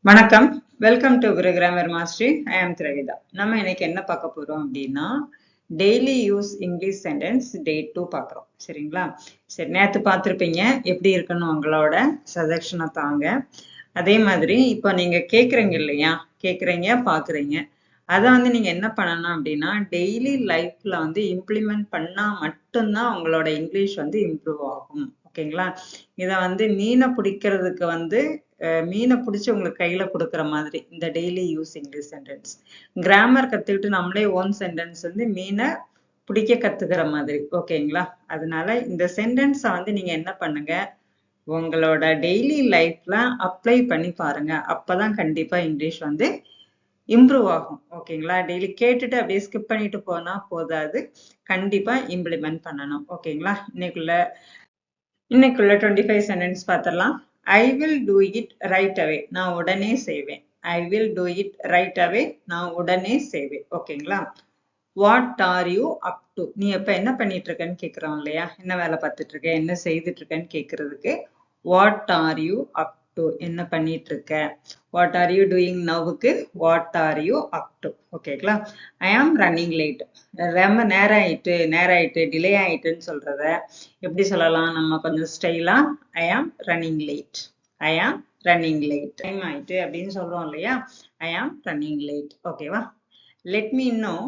வணக்கம், welcome to Guru grammar mastery. I am Dravitha. நம்ம இன்னைக்கு என்ன பார்க்க போறோம் அப்படின்னா daily use English sentence day 2 பார்க்குறோம். சரிங்களா? சரி, நேற்று பார்த்துருப்பீங்க. எப்படி இருக்குன்னு உங்களோட சஜஷனை தாங்க. அதே மாதிரி இப்போ நீங்க கேட்குறீங்க இல்லையா, கேட்குறீங்க பார்க்குறீங்க, அதை வந்து நீங்க என்ன பண்ணணும் அப்படின்னா டெய்லி லைஃப்ல வந்து இம்ப்ளிமெண்ட் பண்ணா மட்டும்தான் உங்களோட இங்கிலீஷ் வந்து இம்ப்ரூவ் ஆகும். ஓகேங்களா? இதை வந்து மீனை பிடிக்கிறதுக்கு வந்து மீனை பிடிச்சி உங்களுக்கு கையில கொடுக்குற மாதிரி இந்த daily use English sentence. Grammar கத்துக்கிட்டு நம்மளே ஓன் சென்டென்ஸ் வந்து மீனை பிடிக்க கத்துக்கிற மாதிரி. ஓகேங்களா? அதனால இந்த சென்டென்ஸை வந்து நீங்க என்ன பண்ணுங்க, உங்களோட டெய்லி லைஃப்ல அப்ளை பண்ணி பாருங்க. அப்பதான் கண்டிப்பா இங்கிலீஷ் வந்து இம்ப்ரூவ் ஆகும். ஓகேங்களா? டெய்லி கேட்டுட்டு அப்படியே ஸ்கிப் பண்ணிட்டு போனா போதாது, கண்டிப்பா இம்ப்ளிமெண்ட் பண்ணணும். ஓகேங்களா? இன்னைக்குள்ள 25 சென்டென்ஸ் பார்த்துடலாம். I will do it right away. நான் உடனே செய்வேன். I will do it right away. நான் உடனே செய்வேன். ஓகேங்களா? What are you up to? நீ எப்ப என்ன பண்ணிட்டு இருக்கன்னு கேக்குறோம் இல்லையா, என்ன வேலை பார்த்துட்டு இருக்க, என்ன செய்துட்டு இருக்கன்னு கேக்குறதுக்கு what are you up to, என்ன பண்ணிட்டு இருக்க. வாட் ஆர் யூ டூயிங் நவுக்கு what are you up to. ஓகேங்களா? ஐ ஆம் ரன்னிங் லேட். ரொம்ப நேரம் ஆயிட்டு டிலே ஆயிட்டுன்னு சொல்றத எப்படி சொல்லலாம், நம்ம கொஞ்சம் ஸ்டைலா ஐ ஆம் ரன்னிங் லேட். ஐ ஆம் ரன்னிங் லேட். டைம் ஆயிட்டு அப்படின்னு சொல்றோம் இல்லையா, ஐ ஆம் ரன்னிங் லேட். ஓகேவா? let me know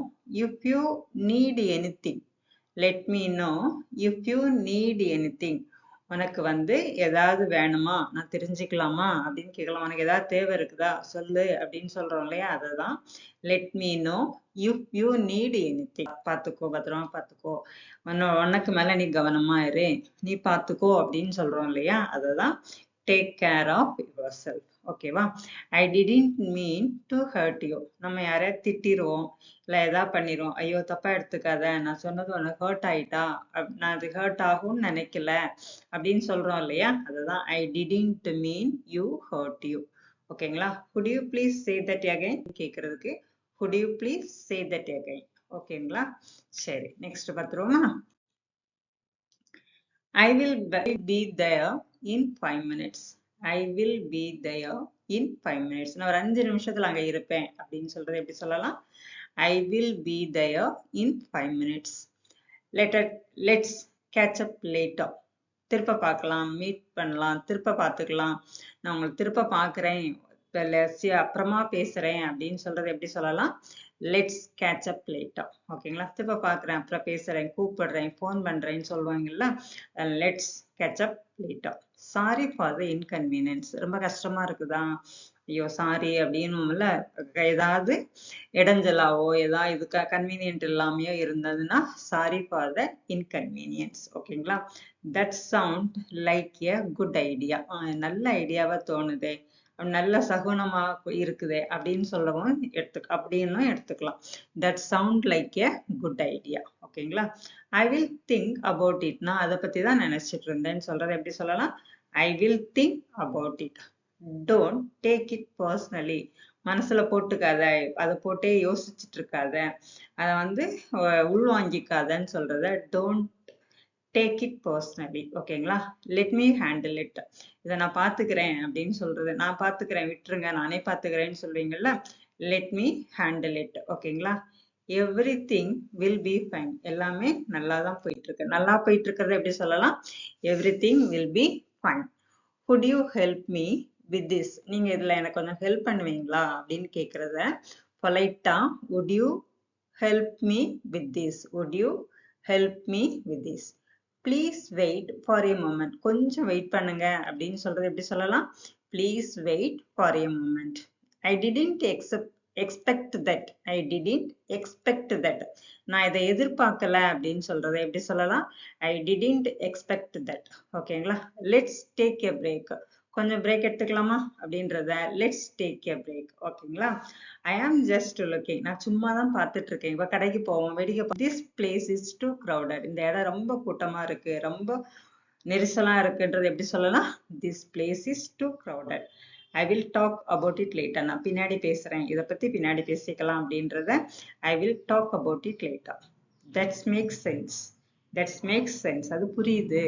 if you need anything. let me know if you need anything. உனக்கு வந்து ஏதாவது வேணுமா, நான் தெரிஞ்சுக்கலாமா அப்படின்னு கேட்கலாம். உனக்கு ஏதாவது தேவை இருக்குதா சொல்லு அப்படின்னு சொல்றோம் இல்லையா, அதுதான் let me know if you need anything. பார்த்துக்கோ, பத்திரமா பார்த்துக்கோ, உனக்கு மேல நீ கவனமா இரு, நீ பார்த்துக்கோ அப்படின்னு சொல்றோம் இல்லையா, அதுதான் take care of yourself. ஓகேவா? I didn't mean to hurt you. நம்ம யாரையாவது திட்டிடுவோம், இல்லை ஏதாவது பண்ணிடுவோம். ஐயோ தப்பா எடுத்துக்காத, நான் சொன்னது உனக்கு ஹர்ட் ஆயிட்டா, நான் அது ஹர்ட் ஆகும்னு நினைக்கல அப்படின்னு சொல்றோம் இல்லையா, அதுதான் I didn't mean you hurt you. ஓகேங்களா? Could you please say that again கேட்கறதுக்கு could you please say that again. ஓகேங்களா? சரி, நெக்ஸ்ட் பார்த்துருவோமா. I will be there in 5 minutes. I will be there in 5 minutes. நான் ஒரு 5 நிமிஷத்துல அங்க இருப்பேன் அப்படின்னு சொல்றது எப்படி சொல்லலாம், I will be there in 5 minutes. Let's catch up later. திருப்ப பார்க்கலாம், மீட் பண்ணலாம், திருப்ப பார்த்துக்கலாம், நான் உங்களை திருப்ப பார்க்குறேன், அப்புறமா பேசுறேன் அப்படின்னு சொல்றது எப்படி சொல்லலாம், லெட்ஸ் கேட்ச் அப் லேட்டர். ஓகேங்களா? திருப்ப பார்க்குறேன், அப்புறம் பேசுறேன், கூப்பிடுறேன், ஃபோன் பண்றேன்னு சொல்லுவாங்கல்ல, let's catch up later. Sorry for the inconvenience. ரொம்ப கஷ்டமா இருக்குதா, ஐயோ சாரி அப்படின்னும்ல, ஏதாவது இடைஞ்சலாவோ ஏதாவது இதுக்கு கன்வீனியன்ட் இல்லாமையோ இருந்ததுன்னா சாரி ஃபார் த இன்கன்வீனியன்ஸ். ஓகேங்களா? That sound like a good idea. நல்ல ஐடியாவா தோணுதே, நல்ல சகுனமா இருக்குதே அப்படின்னு சொல்லவும் அப்படின்னும் எடுத்துக்கலாம். That sound like a good idea. ஓகேங்களா? I will think about it. நான் அதை பத்தி தான் நினைச்சிட்டு இருந்தேன்னு சொல்றது எப்படி சொல்லலாம், I will think about it. Don't take it personally. மனசுல போட்டுக்காத, அதை போட்டே யோசிச்சுட்டு இருக்காத, அதை வந்து உள்வாங்கிக்காதன்னு சொல்றத டோன்ட் டேக் இட் பர்சனலி. ஓகேங்களா? Let me handle it. இதை நான் பார்த்துக்கிறேன் அப்படின்னு சொல்றது, நான் பார்த்துக்கிறேன் விட்டுருங்க, நானே பார்த்துக்கிறேன்னு சொல்றீங்கல்ல, லெட் மீ ஹேண்டில் இட். ஓகேங்களா? Every thing will be fine. எல்லாமே நல்லா தான் போயிட்டு இருக்கு. நல்லா போயிட்டு இருக்கிறத எப்படி சொல்லலாம், every thing will be fine. Good you help me with this. நீங்க இதுல எனக்கு கொஞ்சம் ஹெல்ப் பண்ணுவீங்களா அப்படின்னு கேக்குறத பொலைட்டா would you help me with this, would you help me with this. Please wait for a moment. கொஞ்சம் வெயிட் பண்ணுங்க அப்படின்னு சொல்றது எப்படி சொல்லலாம், please wait for a moment. I didn't expect that. I didn't expect that. நான் இதை எதிர்பார்க்கல அப்படின்னு சொல்றதை எப்படி சொல்லலாம், ஐ டிடன்ட் எக்ஸ்பெக்ட் தட். ஓகேங்களா? Let's take a break. கொஞ்சம் பிரேக் எடுத்துக்கலாமா அப்படின்றத லெட்ஸ் டேக் எ பிரேக். ஓகேங்களா? ஐ ஆம் ஜஸ்ட் லுக்கிங். நான் சும்மா தான் பார்த்துட்டு இருக்கேன். இப்போ கடைக்கு போவோம், வெடிக்க. This place is too crowded. இந்த இடம் ரொம்ப கூட்டமா இருக்கு, ரொம்ப நெரிசலா இருக்குன்றது எப்படி சொல்லலாம், this place is too crowded. I will talk about it later. நான் பின்னாடி பேசுறேன், இதை பத்தி பின்னாடி பேசிக்கலாம் அப்படின்றத I will talk about it later. That's makes sense. That's makes sense. அது புரியுது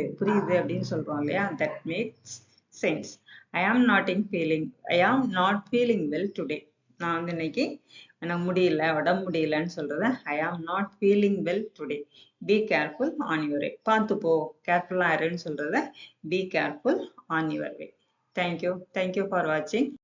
அப்படின்னு சொல்றோம் இல்லையா, that makes sense. I am not in feeling I am not feeling well today. நான் வந்து இன்னைக்கு எனக்கு முடியல, உடம்பு முடியலன்னு சொல்றத I am not feeling well today. Be careful on your way. பார்த்து போ, கேர்ஃபுல்லா இருன்னு சொல்றத be careful on your way. Thank you for வாட்சிங்.